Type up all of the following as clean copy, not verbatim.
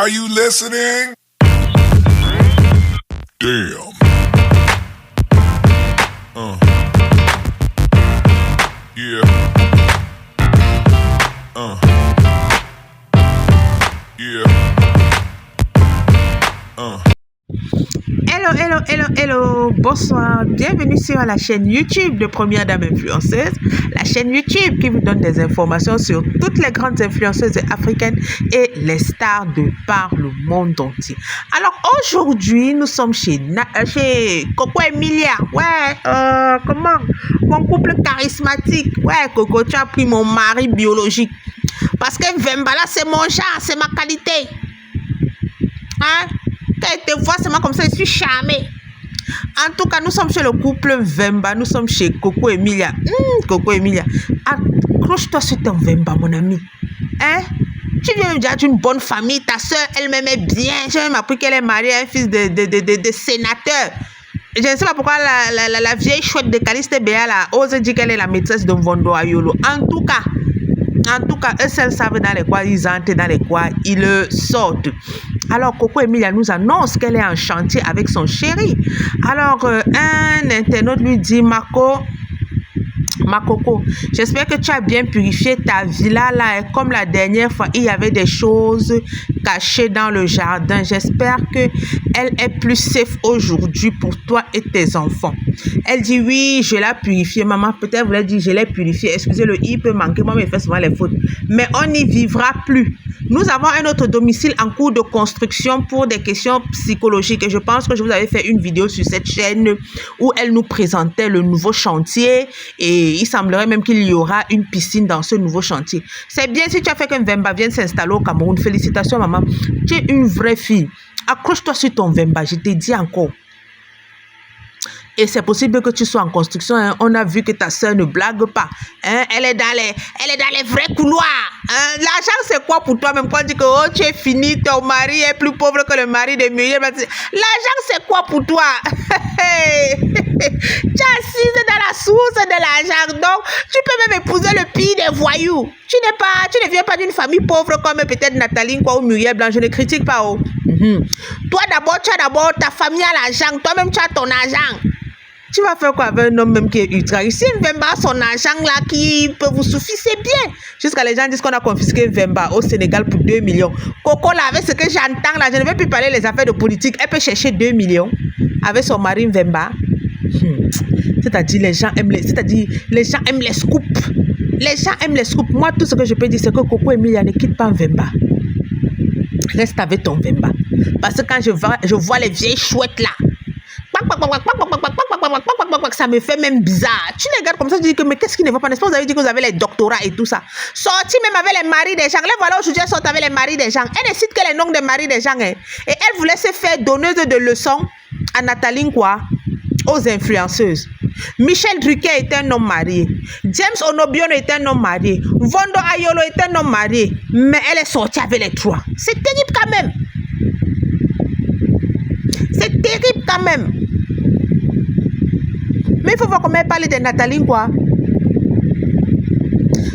Are you listening? Damn. Yeah. Yeah. Hello, bonsoir, bienvenue sur la chaîne YouTube de Première Dame Influenceuse, la chaîne YouTube qui vous donne des informations sur toutes les grandes influenceuses africaines et les stars de par le monde entier. Alors aujourd'hui, nous sommes chez Coco Emilia, comment, mon couple charismatique, Coco, tu as pris mon mari biologique, parce que Vembala c'est mon genre, c'est ma qualité, hein? Quand elle te voit seulement comme ça, je suis charmée. En tout cas, nous sommes chez le couple Vemba. Nous sommes chez Coco Emilia. Coco Emilia. Accroche-toi sur ton Vemba, mon ami. Hein? Tu viens me dire d'une bonne famille. Ta soeur, elle m'aimait bien. J'ai même appris qu'elle est mariée à un fils de sénateur. Je ne sais pas pourquoi la vieille chouette de Caliste Béa ose dire qu'elle est la maîtresse de Mvondo Ayolo. En tout cas, eux seuls savent dans les quoi ils entrent, dans les quoi ils sortent. Alors, Coco Emilia nous annonce qu'elle est en chantier avec son chéri. Alors, un internaute lui dit, Ma Coco, j'espère que tu as bien purifié ta villa là. Et comme la dernière fois, il y avait des choses cachées dans le jardin. J'espère qu'elle est plus safe aujourd'hui pour toi et tes enfants. Elle dit oui, je l'ai purifiée. Maman, peut-être vous l'avez dit, je l'ai purifiée. Excusez, le i peut manquer. Moi, je fais souvent les fautes. Mais on n'y vivra plus. Nous avons un autre domicile en cours de construction pour des questions psychologiques. Et je pense que je vous avais fait une vidéo sur cette chaîne où elle nous présentait le nouveau chantier. Et il semblerait même qu'il y aura une piscine dans ce nouveau chantier. C'est bien si tu as fait qu'un Vemba vienne s'installer au Cameroun. Félicitations, maman. Tu es une vraie fille. Accroche-toi sur ton Vemba, je t'ai dit encore. Et c'est possible que tu sois en construction. Hein. On a vu que ta soeur ne blague pas. Hein. Elle est dans les vrais couloirs. Hein. L'argent, c'est quoi pour toi? Même quand on dit que oh, tu es fini, ton mari est plus pauvre que le mari de Muriel. L'argent, c'est quoi pour toi? Tu es assise dans la source de l'argent. Donc, tu peux même épouser le pire des voyous. Tu ne viens pas d'une famille pauvre comme peut-être Nathalie ou Muriel Blanc. Je ne critique pas. Oh. Toi, d'abord, tu as d'abord ta famille à l'argent. Toi-même, tu as ton argent. Tu vas faire quoi avec un homme même qui est ultra riche? Si Vemba a son argent là qui peut vous suffire, c'est bien. Jusqu'à les gens disent qu'on a confisqué Vemba au Sénégal pour 2 millions. Coco là, avec ce que j'entends là, je ne vais plus parler les affaires de politique. Elle peut chercher 2 millions avec son mari Vemba. C'est-à-dire les gens aiment les scoops. Les gens aiment les scoops. Moi, tout ce que je peux dire, c'est que Coco Emilia ne quitte pas Vemba. Reste avec ton Vemba. Parce que quand je vois les vieilles chouettes là, ça me fait même bizarre. Tu les regardes comme ça, tu dis que mais qu'est-ce qui ne va pas? N'est-ce pas, vous avez dit que vous avez les doctorats et tout ça. Sorti même avec les maris des gens. Là, voilà, aujourd'hui, elle sort avec les maris des gens. Elle ne cite que les noms des maris des gens. Hein. Et elle voulait se faire donneuse de leçons à Nathalie, quoi, aux influenceuses. Michel Drucker est un homme marié. James Onobiono est un homme marié. Vondo Ayolo est un homme marié. Mais elle est sortie avec les trois. C'est terrible quand même. C'est terrible quand même. Mais il faut voir comment elle parle de Nathalie, quoi.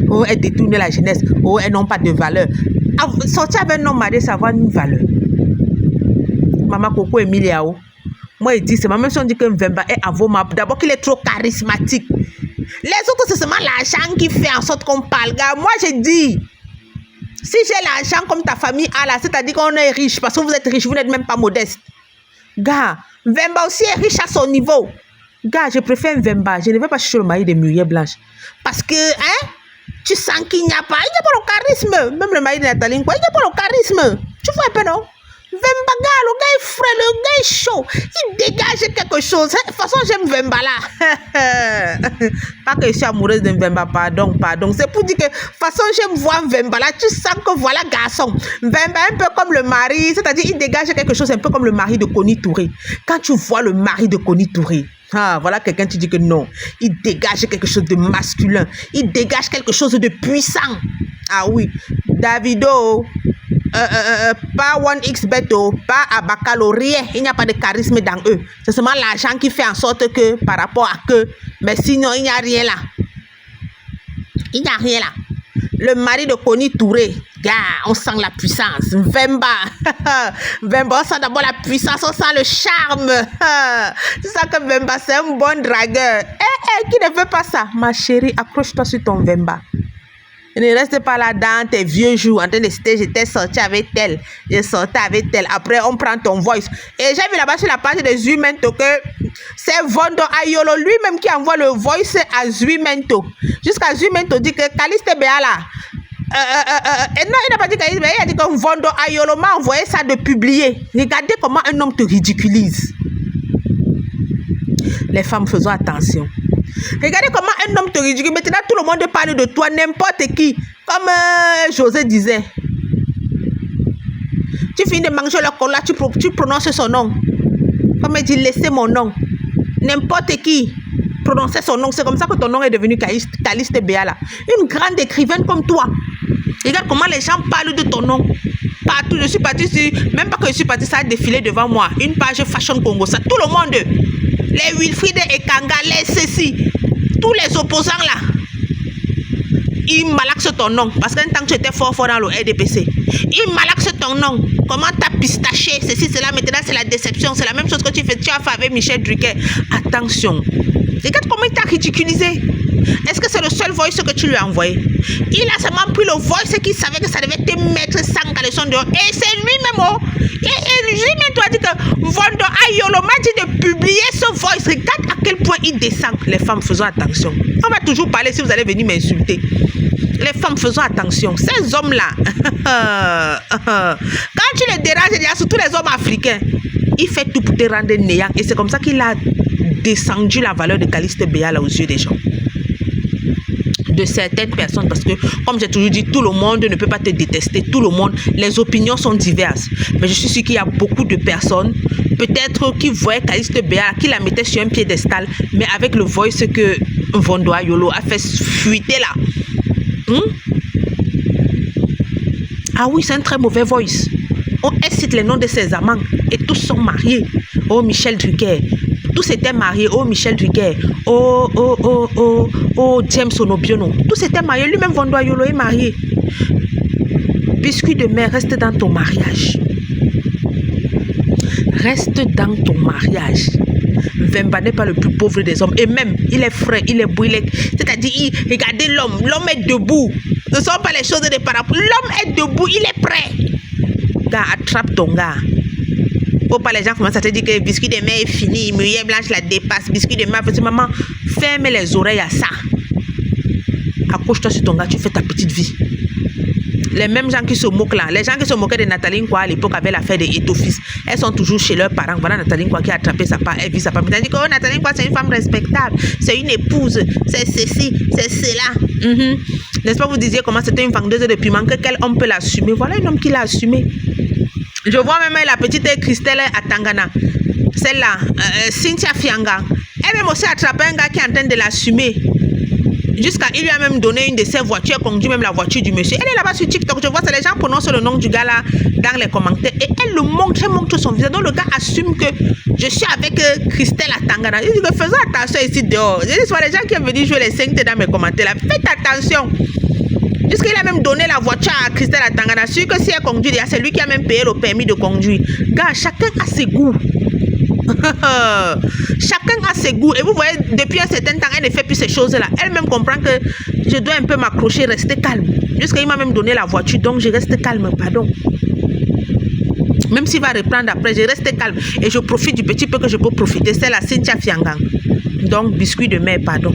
Oh, elle détourne la jeunesse. Oh, elles n'ont pas de valeur. Sortir avec un homme marié, ça a une valeur. Maman Coco Emilia, oh. Moi, il dit, c'est même si on dit que Vemba est avomable. D'abord qu'il est trop charismatique. Les autres, c'est seulement l'argent qui fait en sorte qu'on parle. Gars, moi, je dis, si j'ai l'argent comme ta famille a là, c'est-à-dire qu'on est riche, parce que vous êtes riche, vous n'êtes même pas modeste. Gars, Vemba aussi est riche à son niveau. Gars, je préfère Vemba. Je ne vais pas chercher le mari de Muriel Blanche. Parce que, hein, tu sens qu'il n'y a pas le charisme. Même le mari de Nathalie, quoi, il n'y a pas le charisme. Tu vois un peu, non? Vemba, gars, le gars est frais, le gars est chaud. Il dégage quelque chose. De toute façon, j'aime Vemba là. Pas que je suis amoureuse de Vemba, pardon. C'est pour dire que, de toute façon, j'aime voir Vemba là. Tu sens que voilà, garçon. Vemba un peu comme le mari. C'est-à-dire, il dégage quelque chose un peu comme le mari de Connie Touré. Quand tu vois le mari de Connie Touré, voilà quelqu'un qui dit que non. Il dégage quelque chose de masculin. Il dégage quelque chose de puissant. Ah oui. Davido. Pas 1xBet, pas à baccalauréat, il n'y a pas de charisme dans eux. C'est seulement l'argent qui fait en sorte que par rapport à que, mais sinon il n'y a rien là. Il n'y a rien là. Le mari de Kony Touré. Gars, on sent la puissance. Vemba. Vemba, on sent d'abord la puissance, on sent le charme. C'est ça que Vemba, c'est un bon dragueur. Qui ne veut pas ça? Ma chérie, accroche-toi sur ton Vemba. Ne reste pas là dans tes vieux jours en train de citer, j'étais sorti avec elle, j'ai sorti avec elle. Après, on prend ton voice. Et j'ai vu là-bas sur la page de Zuimento que c'est Vondo Ayolo lui-même qui envoie le voice à Zuimento. Jusqu'à Zuimento dit que Caliste Béala. Non, il n'a pas dit Caliste Béala, il a dit que Vondo Ayolo m'a envoyé ça de publier. Regardez comment un homme te ridiculise. Les femmes, faisons attention. Regardez comment un homme te ridiculise. Maintenant, tout le monde parle de toi, n'importe qui. Comme José disait. Tu finis de manger le cola, tu prononces son nom. Comme il dit, laissez mon nom. N'importe qui prononçait son nom. C'est comme ça que ton nom est devenu Caliste Béala. Une grande écrivaine comme toi. Regarde comment les gens parlent de ton nom. Partout, je suis partie sur... Même pas que je suis partie, ça a défilé devant moi. Une page Fashion Congo. Ça, tout le monde... Les Wilfried et Kanga, les ceci, tous les opposants là, ils malaxent ton nom. Parce qu'un temps tu étais fort dans le RDPC. Ils malaxent ton nom. Comment t'as pistaché, ceci, cela, maintenant c'est la déception. C'est la même chose que tu as fait avec Michel Drucker. Attention. Regarde comment il t'a ridiculisé. Est-ce que c'est le seul voice que tu lui as envoyé? Il a seulement pris le voice qui savait que ça devait te mettre sans caleçon dehors. Et c'est lui-même. Oh. Et lui-même doit dire que Vondo Ayolo m'a dit de publier ce voice. Regarde à quel point il descend. Les femmes, faisons attention. On va toujours parler si vous allez venir m'insulter. Les femmes, faisons attention. Ces hommes-là, quand tu les déranges, surtout les hommes africains, il fait tout pour te rendre néant. Et c'est comme ça qu'il a descendu la valeur de Caliste Béala aux yeux des gens. De certaines personnes, parce que comme j'ai toujours dit, tout le monde ne peut pas te détester, tout le monde, les opinions sont diverses, mais je suis sûr qu'il y a beaucoup de personnes peut-être qui voyaient Caliste Béala, qui la mettaient sur un piédestal, mais avec le voice que Vondo Ayolo a fait fuiter là. Ah oui, c'est un très mauvais voice. On cite les noms de ses amants et tous sont mariés. Oh, Michel Drucker. Tous étaient mariés. Oh, Michel Drucker. Oh, James Onobiono. Tous étaient mariés. Lui-même, Vondo Ayolo est marié. Biscuit de mer, reste dans ton mariage. Reste dans ton mariage. Vemba n'est pas le plus pauvre des hommes. Et même, il est frais, il est beau, c'est-à-dire, regardez l'homme. L'homme est debout. Ce ne sont pas les choses de parapluie. L'homme est debout, il est prêt. Gars, attrape ton gars. Faut pas les gens commencent à te dire que biscuit de mer est fini, mouillée blanche la dépasse, biscuit de mer, maman, ferme les oreilles à ça. Accroche-toi sur ton gars, tu fais ta petite vie. Les mêmes gens qui se moquent là, les gens qui se moquaient de Nathalie Nkwa à l'époque avec l'affaire de Etofis, elles sont toujours chez leurs parents. Voilà Nathalie Nkwa qui a attrapé sa part, elle vit sa part. Elle dit que oh, Nathalie Nkwa c'est une femme respectable, c'est une épouse, c'est ceci, c'est cela. N'est-ce pas, vous disiez comment c'était une vendeuse de piment, que quel homme peut l'assumer? Voilà un homme qui l'a assumé. Je vois même la petite Christelle à Tangana, celle-là, Cynthia Fianga. Elle-même aussi attrapé un gars qui est en train de l'assumer. Jusqu'à, il lui a même donné une de ses voitures, conduit même la voiture du monsieur. Elle est là-bas sur TikTok, je vois ça, les gens prononcent le nom du gars là dans les commentaires. Et elle le montre, elle montre son visage. Donc le gars assume que je suis avec Christelle à Tangana. Il dit que faisons attention ici dehors. Je dis, les gens qui sont venus jouer les 5 dans mes commentaires là, faites attention. Jusqu'il a même donné la voiture à Christelle à Tangana. Sûr que si elle conduit, c'est lui qui a même payé le permis de conduire. Gars, chacun a ses goûts. Chacun a ses goûts. Et vous voyez, depuis un certain temps, elle ne fait plus ces choses-là. Elle-même comprend que je dois un peu m'accrocher, rester calme. Jusqu'il m'a même donné la voiture, donc je reste calme, pardon. Même s'il va reprendre après, je reste calme. Et je profite du petit peu que je peux profiter. C'est la Cynthia Fiangang. Donc, biscuit de mer, pardon.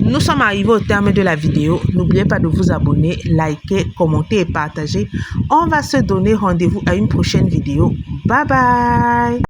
Nous sommes arrivés au terme de la vidéo. N'oubliez pas de vous abonner, liker, commenter et partager. On va se donner rendez-vous à une prochaine vidéo. Bye bye.